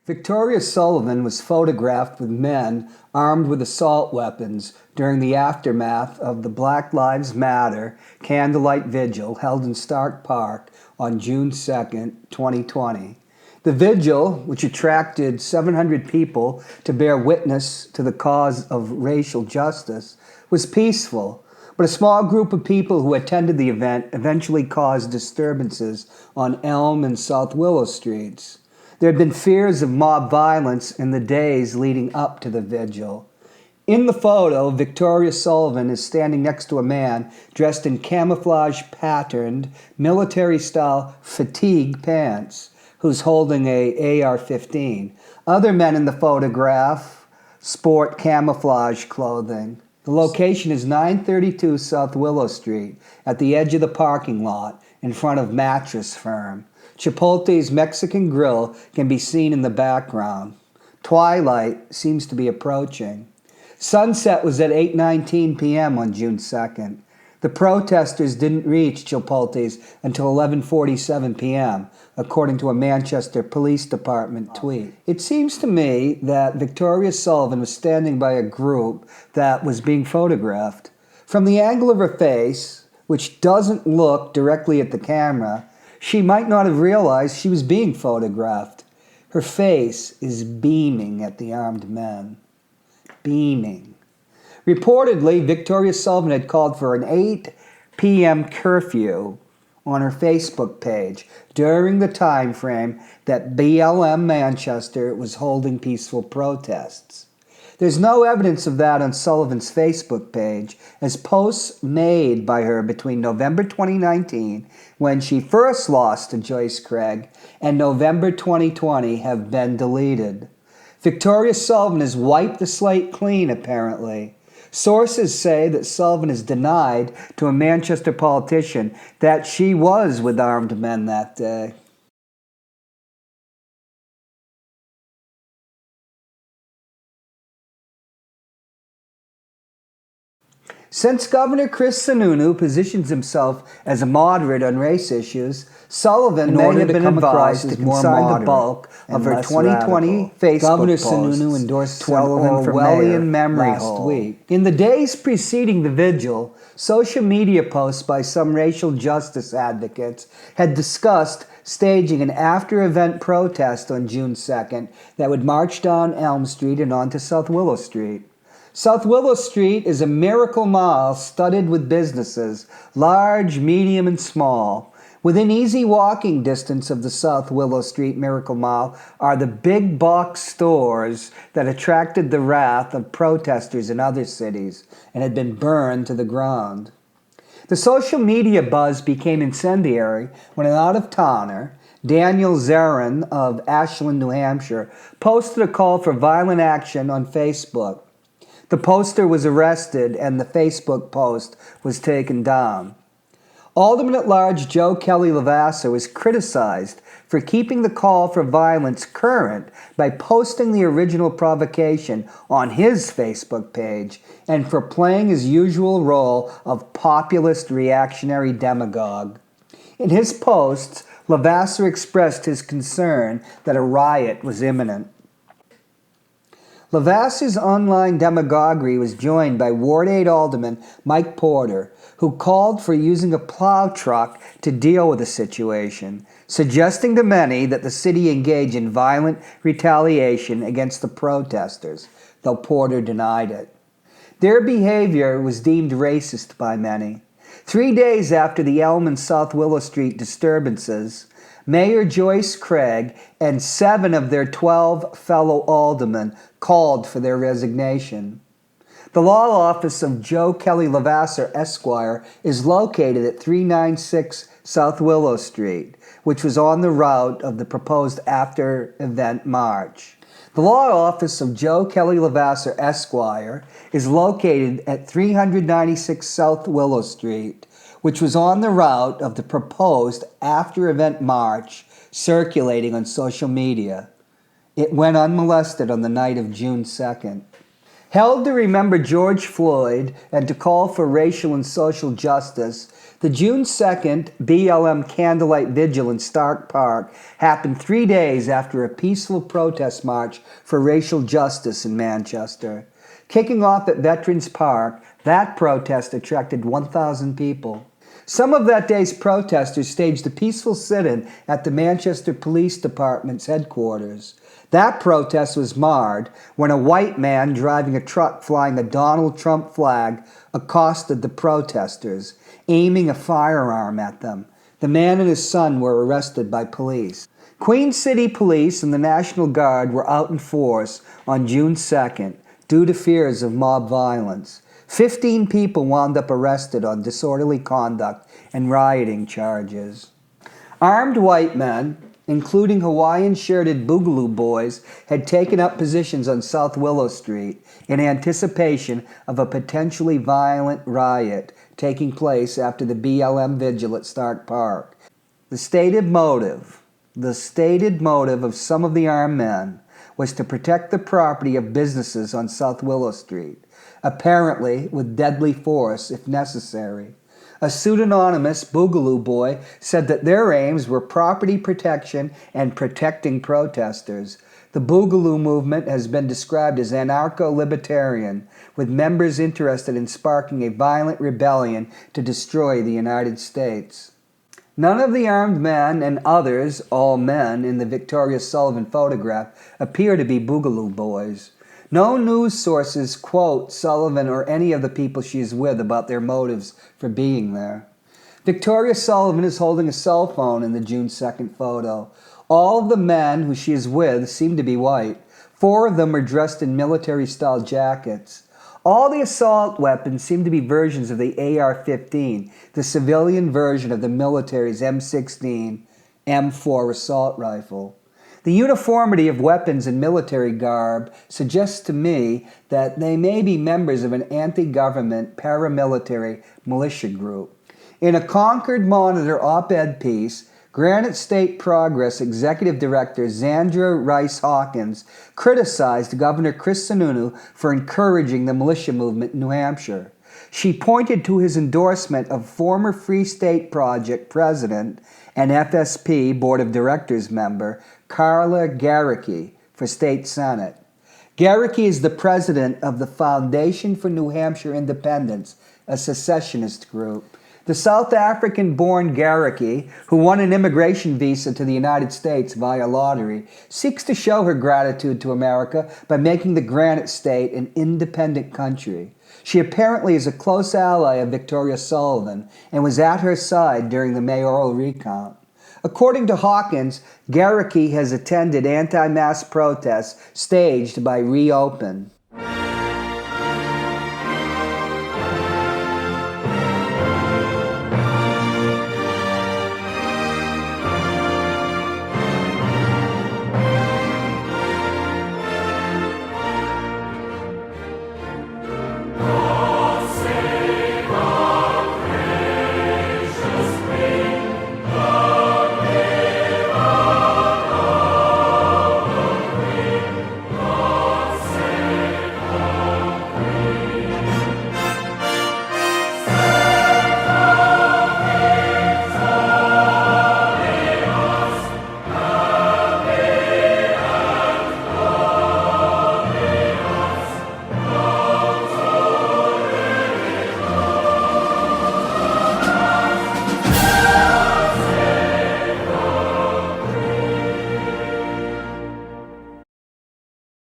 Victoria Sullivan was photographed with men armed with assault weapons during the aftermath of the Black Lives Matter candlelight vigil held in Stark Park on June 2, 2020. The vigil, which attracted 700 people to bear witness to the cause of racial justice, was peaceful, but a small group of people who attended the event eventually caused disturbances on Elm and South Willow Streets. There had been fears of mob violence in the days leading up to the vigil. In the photo, Victoria Sullivan is standing next to a man dressed in camouflage-patterned, military-style fatigue pants, who's holding a AR-15. Other men in the photograph sport camouflage clothing. The location is 932 South Willow Street, at the edge of the parking lot, in front of Mattress Firm. Chipotle's Mexican Grill can be seen in the background. Twilight seems to be approaching. Sunset was at 8:19 p.m. on June 2nd. The protesters didn't reach Chipotle's until 11:47 p.m., according to a Manchester Police Department tweet. It seems to me that Victoria Sullivan was standing by a group that was being photographed. From the angle of her face, which doesn't look directly at the camera, she might not have realized she was being photographed. Her face is beaming at the armed men. Beaming. Reportedly, Victoria Sullivan had called for an 8 p.m. curfew on her Facebook page during the time frame that BLM Manchester was holding peaceful protests. There's no evidence of that on Sullivan's Facebook page, as posts made by her between November 2019, when she first lost to Joyce Craig, and November 2020 have been deleted. Victoria Sullivan has wiped the slate clean, apparently. Sources say that Sullivan has denied to a Manchester politician that she was with armed men that day. Since Governor Chris Sununu positions himself as a moderate on race issues, Sullivan may have been advised to consign the bulk of her 2020 Facebook Governor Sununu endorsed Sullivan for Orwellian memory last week. In the days preceding the vigil, social media posts by some racial justice advocates had discussed staging an after-event protest on June 2nd that would march down Elm Street and onto South Willow Street. South Willow Street is a miracle mile studded with businesses, large, medium, and small. Within easy walking distance of the South Willow Street Miracle Mile are the big box stores that attracted the wrath of protesters in other cities and had been burned to the ground. The social media buzz became incendiary when an out-of-towner, Daniel Zarin of Ashland, New Hampshire, posted a call for violent action on Facebook. The poster was arrested and the Facebook post was taken down. Alderman-at-Large Joe Kelly Levasseur was criticized for keeping the call for violence current by posting the original provocation on his Facebook page and for playing his usual role of populist reactionary demagogue. In his posts, Levasseur expressed his concern that a riot was imminent. Levasseur's online demagoguery was joined by Ward 8 Alderman Mike Porter, who called for using a plow truck to deal with the situation, suggesting to many that the city engage in violent retaliation against the protesters, though Porter denied it. Their behavior was deemed racist by many. 3 days after the Elm and South Willow Street disturbances, Mayor Joyce Craig and 7 of their 12 fellow aldermen called for their resignation. The law office of Joe Kelly Levasseur, Esquire, is located at 396 South Willow Street, which was on the route of the proposed after-event march. The law office of Joe Kelly Levasseur, Esquire, is located at 396 South Willow Street, which was on the route of the proposed after-event march circulating on social media. It went unmolested on the night of June 2nd. Held to remember George Floyd and to call for racial and social justice, the June 2nd BLM Candlelight Vigil in Stark Park happened 3 days after a peaceful protest march for racial justice in Manchester. Kicking off at Veterans Park, that protest attracted 1,000 people. Some of that day's protesters staged a peaceful sit-in at the Manchester Police Department's headquarters. That protest was marred when a white man driving a truck flying a Donald Trump flag accosted the protesters, aiming a firearm at them. The man and his son were arrested by police. Queen City Police and the National Guard were out in force on June 2nd due to fears of mob violence. 15 people wound up arrested on disorderly conduct and rioting charges. Armed white men, including Hawaiian-shirted Boogaloo boys, had taken up positions on South Willow Street in anticipation of a potentially violent riot taking place after the BLM vigil at Stark Park. The stated motive of some of the armed men was to protect the property of businesses on South Willow Street, apparently with deadly force if necessary. A pseudonymous Boogaloo boy said that their aims were property protection and protecting protesters. The Boogaloo movement has been described as anarcho-libertarian, with members interested in sparking a violent rebellion to destroy the United States. None of the armed men and others, all men, in the Victoria Sullivan photograph appear to be Boogaloo boys. No news sources quote Sullivan or any of the people she is with about their motives for being there. Victoria Sullivan is holding a cell phone in the June 2nd photo. All of the men who she is with seem to be white. 4 of them are dressed in military-style jackets. All the assault weapons seem to be versions of the AR-15, the civilian version of the military's M16, M4 assault rifle. The uniformity of weapons and military garb suggests to me that they may be members of an anti-government paramilitary militia group. In a Concord Monitor op-ed piece, Granite State Progress Executive Director Zandra Rice Hawkins criticized Governor Chris Sununu for encouraging the militia movement in New Hampshire. She pointed to his endorsement of former Free State Project president and FSP Board of Directors member Carla Garricky for State Senate. Garricky is the president of the Foundation for New Hampshire Independence, a secessionist group. The South African-born Garricky, who won an immigration visa to the United States via lottery, seeks to show her gratitude to America by making the Granite State an independent country. She apparently is a close ally of Victoria Sullivan and was at her side during the mayoral recount. According to Hawkins, Garricky has attended anti-mask protests staged by Reopen.